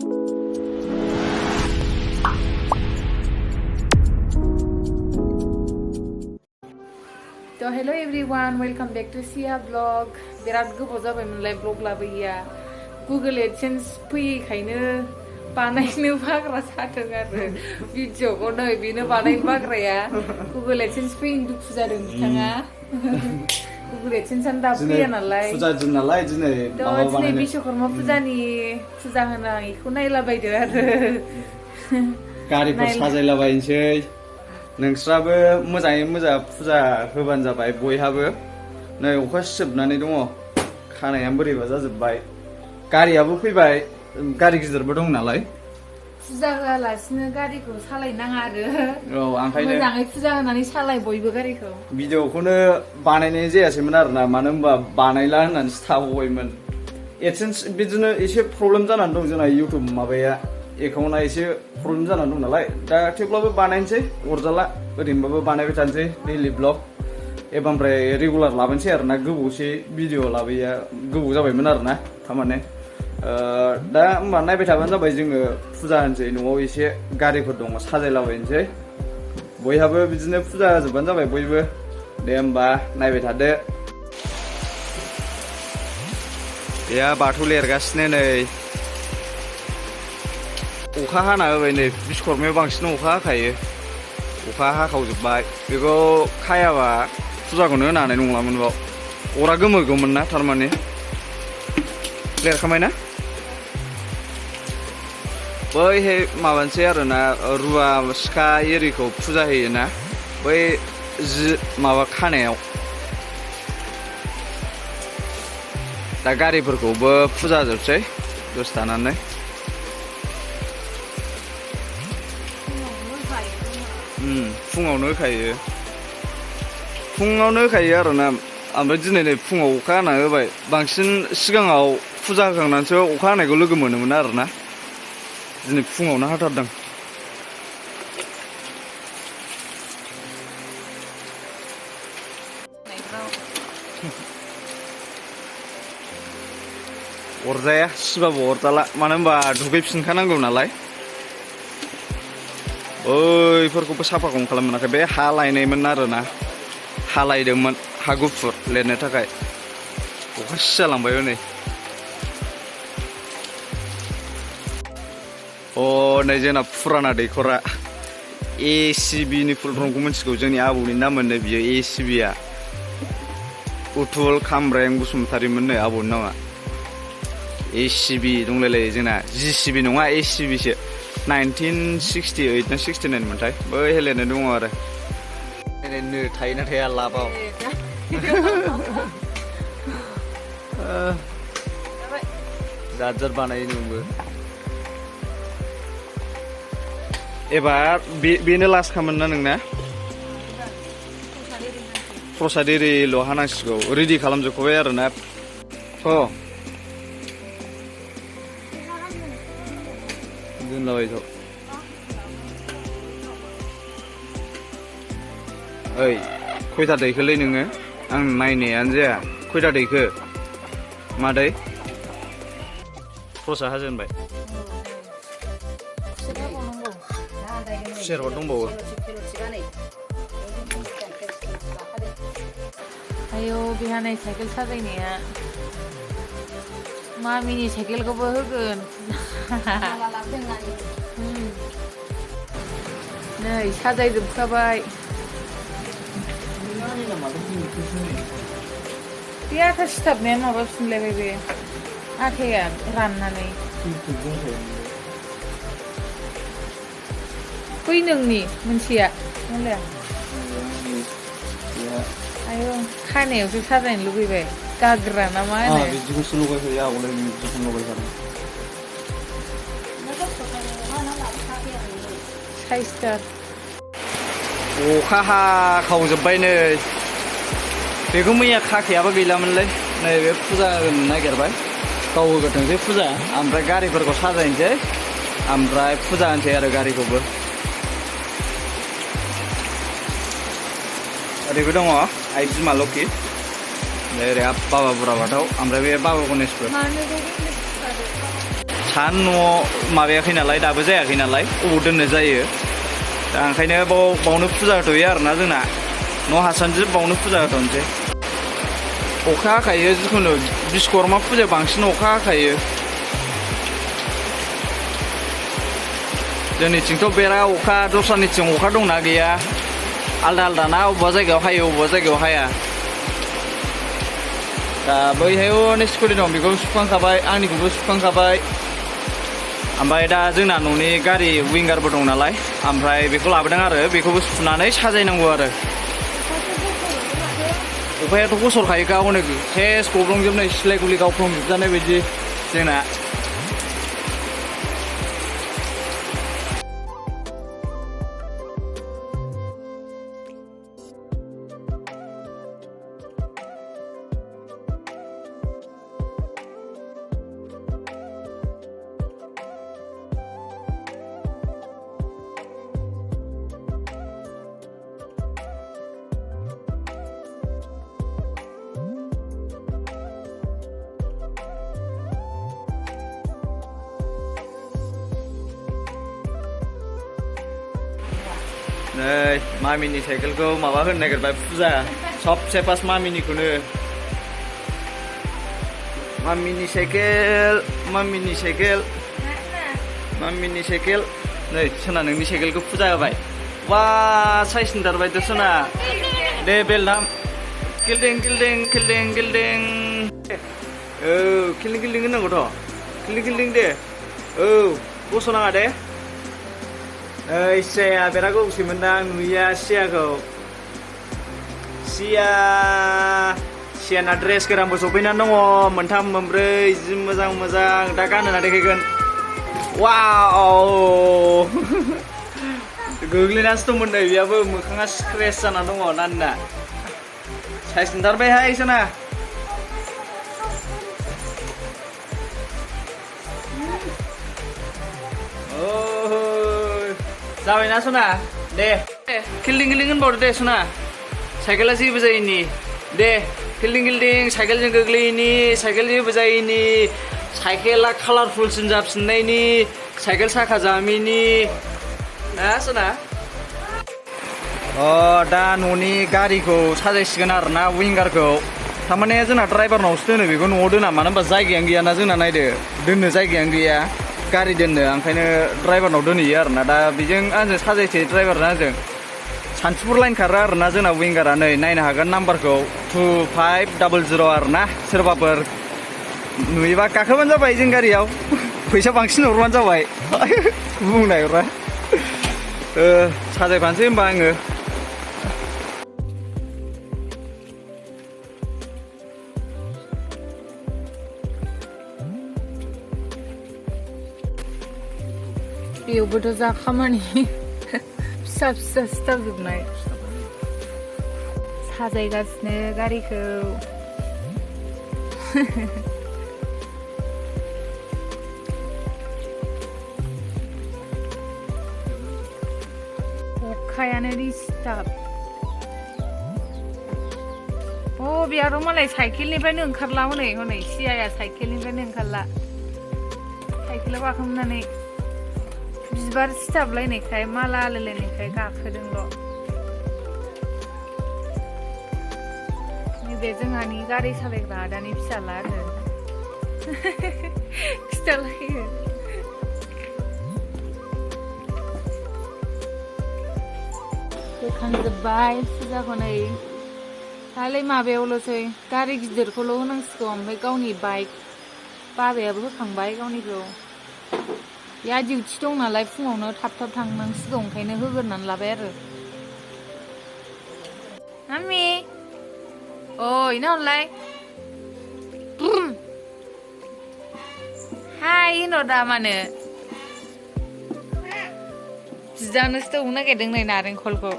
So hello everyone, welcome back to Sia vlog. बिराद गोबाव जाबायमोनलाय vlog लाबोयैया Google AdSense फैयैखायनो बानायनो बाग्रा जादों आरो भिडिअखौ नै बेनो बानायनो बाग्राया Google AdSense फैयैनि दुखु जादों बिथाङा Google AdSense आनो दाबो फैया नालाय फुजा दिन नालाय दिनै माबा दिनै बिश्वकर्मा फुजानि फुजा होनायखौ नायलाबायदो आरो गारिफोर साजायलाबायनोसै नोंस्राबो मोजाङै मोजां फुजा होबानो जाबाय बयहाबो नै अखा सिजोबनानै दङ खानाया बोरैबा जाजोबबाय गारियाबो फैबाय गारि गिदिरबो दं नालाय फुजा होआलासिनो गारिखौ सालायनाङा आरो औ ओंखायनो मोजाङै फुजा होनानै सालाय बयबो गारिखौ भिडिअखौनो बानायनाय जायासैमोन आरोना मानो होनबा बानायला होननानैसो थाबावबायमोन एडसेन्स बिदिनो एसे प्रब्लेम जानानै दं जोंना इउटुब माबाया एकाउन्टआ एसे प्रब्लेम जानानै दं नालाय दा थेवब्लाबो बानायनोसै अरजाला ओरैनोबाबो बानायबाय थानोसै दैलि ब्लग एबारनिफ्राय रेगुलार लाबोनोसै आरोना गोबावसै भिडिअ लाबोया गोबाव जाबायमोन आरोना थारमाने दा होमबा नायबाय थाबानो जाबाय जोङो फुजा होनोसै न'आव एसे गारिफोर दङ साजायलाबायनोसै बयहाबो बिदिनो फुजा होजोबबानो जाबाय बयबो दे होमबा नायबाय थादो बेहा बाथौ लिरगासिनो नै अखा हाना होबाय नै बिश्वकर्मायाव बांसिन अखा हाखायो अखा हाखावजोब्बाय बेखौ खायाबा फुजाखौनो होनो हानाय नंलामोन बाव अरा गोमोगौमोन ना थारमाने लिरखांबाय ना बैहाय माबानोसै आरोना रुवा सिखा एरिखौ फुजा होयोना बै जि माबा खानायाव दा गारिफोरखौबो फुजा जोबसै दसे थानानै फुङावनो होखायो आरोना ओमफ्राय दिनै नै फुङाव अखा हाना होबाय बांसिन सिगाङाव फुजा होखांनानैसो अखा हानायखौ लोगो मोनोमोन आरोना दिनै फुङावनो हाथारदों अरजाया सिबाबो अरजाला मानो होनबा दुगैफिनखानांगौ नालाय बैफोरखौबो साफाखौनो खालामनो मोनाखै बे हा लायनायमोन आरोना हा लायदोंमोन हा गुफुर लिरनो थाखाय अखा सिजालांबाय नै नै जोंना फुराना दैखरा ACB नि फुल फर्मखौ मिथिगौ जोंनि आबौनि नाम मोननो बियो ACB आ उथुल खामब्रें बसुमतारिमोन नै आबौनि नामा ACB दंलायलायो जोंना GCB नङा ACB सो 1968 ना 69 मोनथाय बै हेलेनो दङ आरो नो थायोना थाया लाबाव जाजार बानायो नोंबो एबार बेनो लास्ट खामोन ना नोंना प्रसाद एरिल' हानांसिगौ रेडि खालामजोबखाबाय आरोना दोनलाबायथ' ओइ खयथा दैखोलै नोङो आं नायनायानो जाया खयथा दैखो मादै प्रसाद हाजेनबाय खुसेरबो दंबावो आयौ बेहा नै साइकेल साजायनाया मामिनि साइकेलखौबो होगोन नै साजायजोबखाबाय बे आथा सिथाबनाया माबाफिनलायबाय बे आथाया राननानै बै नोंनि मोनसेया नंलाया आयौ खानायावसो साजायनो लुगैबाय गाग्रा ना मा होनो बिदिखौसो लगायखायो आगोलाय बिदिखौनो लगायखादों साइसथार अखा हाखावजोब्बाय नै बेखौ मैया खाखायाबो गैलामोनलै नैबे फुजा होनो नागिरबाय गाव होगोरथोंसै फुजा ओमफ्राय गारिफोरखौ साजायनोसै ओमफ्राय फुजा होनोसै आरो गारिखौबो ओरैबो दङ आइ बिमा लखि ओरै बाबा बुरा बाथौ ओमफ्राय बे बाबा गणेशबो सान न' माबायाखै नालाय दाबो जायाखै नालाय अबाव दोननो जायो दा ओंखायनो बावनो फुजा होथ'यो आरोना जोंना न' हासानजों बावनो फुजा होथ'नोसै अखा हाखायो जिखुनु बिश्वकर्मा फुजायाव बांसिन अखा हाखायो जोंनिथिंथ' बेरा अखा दस्रानिथिं अखा दंना गैया आलदा आलदा ना अबेबा जायगायाव हायो अबेबा जायगायाव हाया दा बैहाय हनै स्कुटि दं बेखौ सुखांखाबाय आंनिखौबो सुखांखाबाय ओमफ्राय दा जोंना न'नि गारि विंगारबो दं नालाय ओमफ्राय बेखौ लाबोदों आरो बेखौबो सुनानै साजायनांगौ आरो अखायाथ' गसरखायोखा हनै सेस गब्लंजोबनाय सिलाय गुलि गावफ्लंजोबजानाय बायदि जोंना नै मामिनि साइकेलखौ माबा होनो नागिरबाय फुजा सबसे फार्स्ट मामिनिखौनो मामिनि साइकेल नै सोना नोंनि साइकेलखौ फुजा होबाय वा साइसनथारबायथ' सोना दे बेल दाम गिल्डिं औ गिल्डिं होनांगौथ' गिल्डिं दे औ गस'नाङा दे नै सियाया बिराद गोबावसैमोनदां नुयिया सियाना ड्रेस गोरानबो सफैनानै दङ मोनथाम मोनब्रै जि मोजां दा गानहोना देखायगोन वाव गोग्लैनासो दंमोन नै बेयाबो मोखाङा स्क्रेच जाना दङ नानना साइज ओंखारबायहाय सोना जाबायना सना दे गिल्डिं होनबावदो दे सना साइकेला जेबो जायैनि दे गिल्डिं साइकेलजों गोग्लैयैनि साइकेल जेबो जायैनि साइकेला कालारफुलसिन जाफिननायनि साइकेल साखा जामिनि ना सना दा न'नि गारिखौ साजायसिगोन आरोना विंगारखौ थारमाने जोंना ड्राइभारनावसो दोनो बेखौ न'आव दोना मानो होनबा जायगायानो गैयाना जोंना नायदो दोननो जायगायानो गैया गारि दोननो ओंखायनो ड्राइभारनाव दोनहैयो आरोना दा बेजों आंजों साजायसै ड्राइभारना आंजों सानथिफुर लाइन खारो आरोना जोंना विंगारा नै नायनो हागोन नाम्बारखौ 2500 आरोना सोरबाफोर नुयोबा गाखोबानो जाबाय जों गारियाव फैसा बांसिन हरबानो जाबाय बुंनायरा साजायफानोसै होनबा आङो बेयावबोथ' जा खामानि फिसा सिथाबजोबनाय साजायगासिनो गारिखौ अखायानो डिस्टार्ब बेयाथ' मालाय साइकेलनिफ्रायनो ओंखारला हनै सियाया साइकेलनिफ्रायनो ओंखारला साइकेलाव गाखोनानै बिबार सिथाबलायनायखाय माला आलायलायनायखाय गाखोदोंल' नैबे जोंहानि गारि सालायग्रा आदानि फिसाला आरो खिथालायो होखांजोब्बाय फुजाखौ नै दालाय माबायावल'सै गारि गिदिरखौल' होनांसिगौ ओमफ्राय गावनि बाइक बाबायाबो होखांबाय गावनिखौ या डिउटि दं नालाय फुङावनो थाब थांनांसिगौ ओंखायनो होग्रोनानै लाबाय आरो मामि इना हरलाय हाय होन' दा मानो बिदानोसो दौनो नागिरदों नै नारेंखलखौ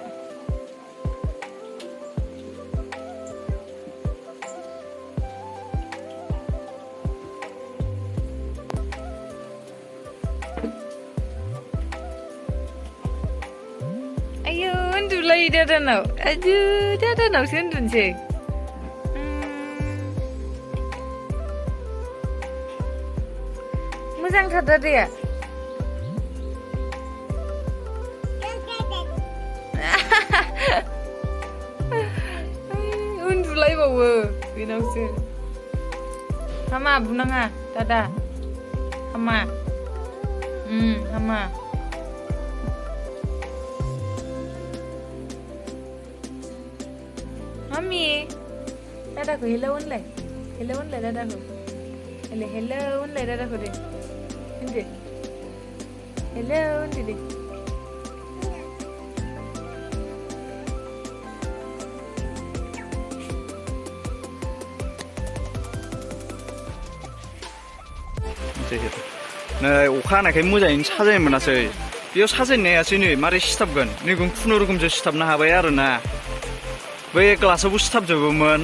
उन्दुलायो दादानावसो उन्दुनोसै मोजांथार दादाया उन्दुलायबावो बेनावसो हामा बुनाङा दादा हामा हामा मामि दादाखौ हेलौ होनलाय दादाखौ हेलौ होनलाय दादाखौ दे होनदो हेलौ होनदो दे नै अखा हानायखाय मोजाङैनो साजायनो मोनासै बेयाव साजायनो हायासै नै मारै सिथाबगोन नैबे खुनुरुखुमसो सिथाबनो हाबाय आरोना बै ग्लासावबो सिथाबजोबोमोन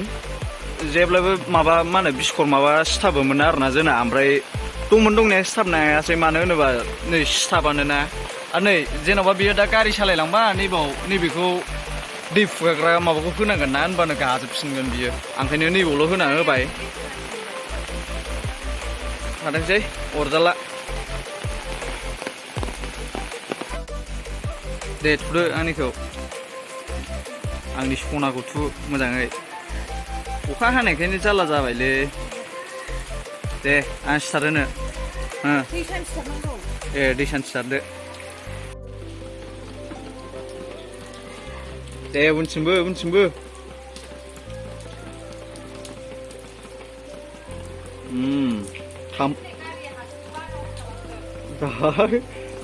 जेब्लाबो माबा मा होनो बिस्कर माबा सिथाबोमोन आरोना जोंना ओमफ्राय दंनाया सिथाबनो हायासै मानो होनोबा नै सिथाबानोना आरो नै जेन'बा बियो दा गारि सालायलांबा नैबेखौ दै फुगारग्रा माबाखौ होनांगोन ना होनबानो गाजोबफिनगोन बियो ओंखायनो नैबावल' होना होबाय थाथोंसै अरजाला दे थुदो आंनिखौ आंनि सनाखौ थु मोजाङै अखा हानायखायनो जारला जाबायलै दे आं सिथार होनो दै सान सिथारदो दे उनथिंबो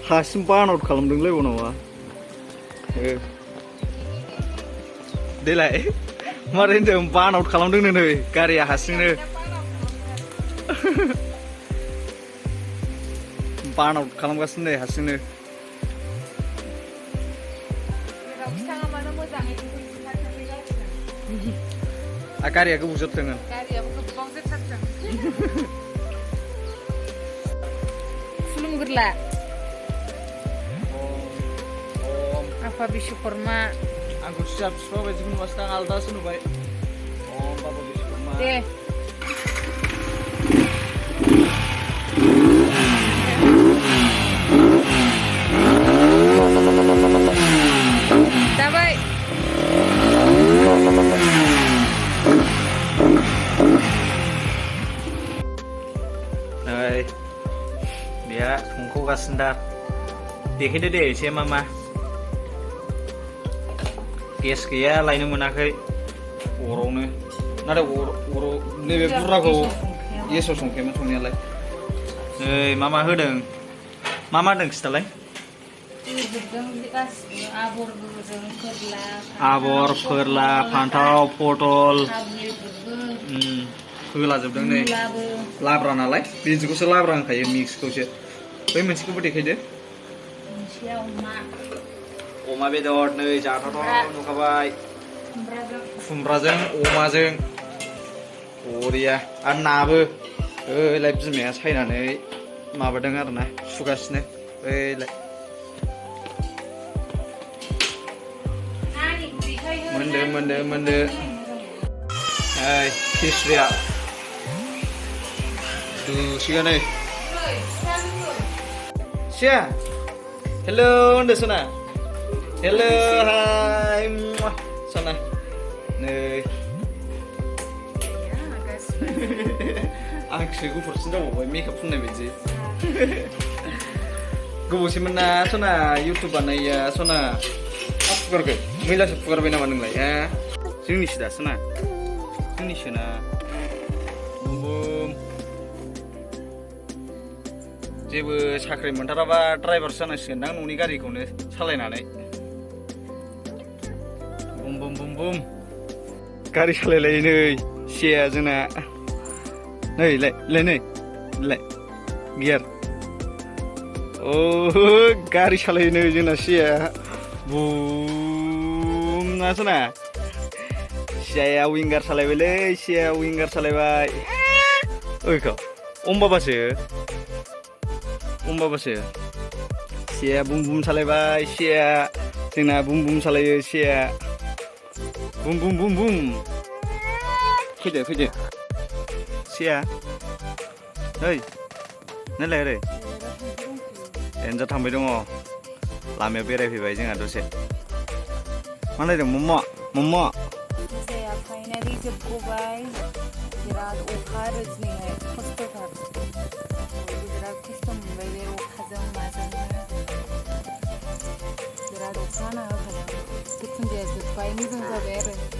हासिम बानाउट खालामदोंलै उनावा देलाय मारै होनदों बानाउट खालामदोंनो नै गारिया हारसिंनो बानाउट खालामगासिनो नै हारसिंनो गारिया गोबाव जोरथों खुलुमगोरला आफा बिश्वकर्मा आंखौ सियार बिफा बायदि नुवासै आं आलदासो नुबाय बाबा बिश्वकर्मा दे जाबाय नै बेहा संखावगासिनो दा देखायदो दे एसे मा गेस गैया लायनो मोनाखै अरावनो नाथाय अराव नैबे बुरजाखौ गेसाव संखायोमोन संनायालाय नै मा होदों मा होदों खिथालाय आबर फोरला फान्थाव पटल होलाजोबदों नै लाब्रा नालाय बिदिखौसो लाब्रा होनखायो मिक्सखौसो बै मोनसेखौबो देखायदो अमा बेदर नै जाथावथाव नुखाबाय खुमब्राजों अमाजों बरिया आरो नाबो ओइलाय बिमाया सायनानै माबादों आरोना सुगासिनो ओइलाय मोनदो ओइ खिस्रिया दुसिगोन नै सिया हेलौ होनदो सना हेलौ हाय सना नै आंखौसो गुफुरसिन जाबावबाय मेकआप फुननाय बायदि गोबावसैमोन ना सना इउटुब बानायया सना फुगारखो मैलासो फुगारबाय नामा नोंलाय जोंनिसो दा सना जोंनिसो ना बुम जेबो साख्रि मोनथाराबा ड्राइभार जानांसिगोन दां न'नि गारिखौनो सालायनानै बुम गारि सालायलायो नै सिया जोंना नै गियार गारि सालायो नै जोंना सिया बुम ना सना सियाया विंगार सालायबायलै सिया विंगार सालायबाय ओइखौ अमबाबासो सिया बुम सालायबाय सिया जोंना बुम सालायो सिया बुम फैदो सिया ओइ नोंलाय ओरै एन्जर थांबाय दङ लामायाव बेरायफैबाय जोंहा दसे मा नायदों मम्मा मम्मा फुजाया फाइनालि जोबगबाय बिराद अखा आरो दिनैहाय खस्थ'थार बिराद खस्थ' मोनबाय बे अखाजों माजोंनो बिराद अखा हाना होखादों जिखुनु जाया जोब्बाय मोजां जाबाय आरो